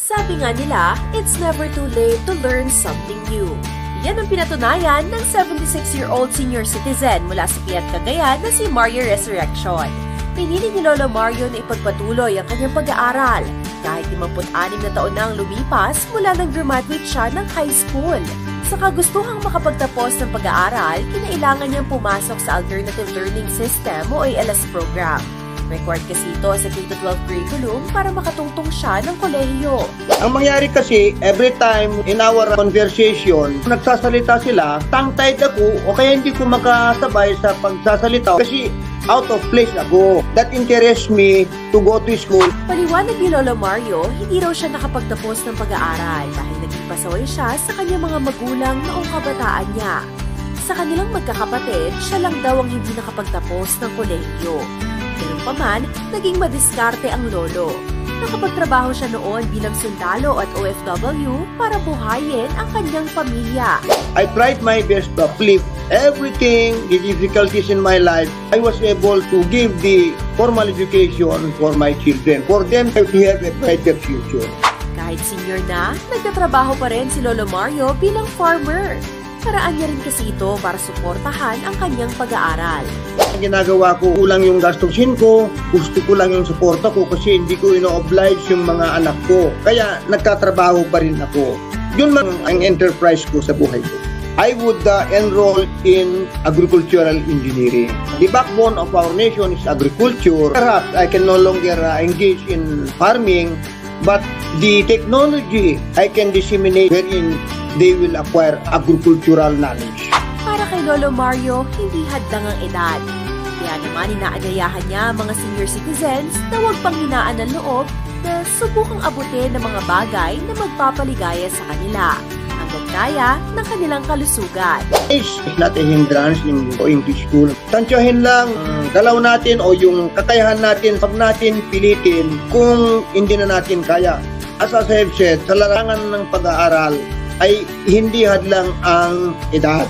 Sabi nga nila, it's never too late to learn something new. Yan ang pinatunayan ng 76-year-old senior citizen mula sa Piat, Cagayan na si Mario Resurrection. Pinili ni Lolo Mario na ipagpatuloy ang kanyang pag-aaral kahit 56 na taon na ang lumipas mula nang graduate siya ng high school. Sa kagustuhang makapagtapos ng pag-aaral, kinailangan niyang pumasok sa Alternative Learning System o ALS program. Required kasi ito sa K-12 curriculum para makatungtong siya ng kolehiyo. Ang mangyari kasi, every time in our conversation, nagsasalita sila, tongue-tied ako o kaya hindi ko makasabay sa pagsasalita kasi out of place ako. That interests me to go to school. Paliwanag ni Lolo Mario, hindi raw siya nakapagtapos ng pag-aaral dahil naging pasaway siya sa kanyang mga magulang noong kabataan niya. Sa kanilang magkakapatid, siya lang daw ang hindi nakapagtapos ng kolehiyo. Ganun pa man, naging madiskarte ang lolo. Nakapagtrabaho siya noon bilang sundalo at OFW para buhayin ang kanyang pamilya. I tried my best to uplift everything, the difficulties in my life. I was able to give the formal education for my children, for them to have a brighter future. Kahit senior na, nagtatrabaho pa rin si Lolo Mario bilang farmer. Paraan niya rin kasi ito para suportahan ang kanyang pag-aaral. Ang ginagawa ko, kulang yung gastusin ko, gusto ko lang yung suporta ko kasi hindi ko ino-oblige yung mga anak ko. Kaya nagtatrabaho pa rin ako. Yun man ang enterprise ko sa buhay ko. I would enroll in agricultural engineering. The backbone of our nation is agriculture. Perhaps I can no longer engage in farming, but the technology I can disseminate wherein they will acquire agricultural knowledge. Para kay Lolo Mario, hindi hadlang ang edad. Kaya naman inaanyayahan niya mga senior citizens na huwag panghinaan ng loob na subukang abutin ng mga bagay na magpapaligaya sa kanila hanggang kaya ng kanilang kalusugan. It's not a hindrance in going to school. Tansyahin lang dalaw natin o yung kakayahan natin, pag natin pilitin kung hindi na natin kaya. As I have said, sa larangan ng pag-aaral ay hindi hadlang ang edad.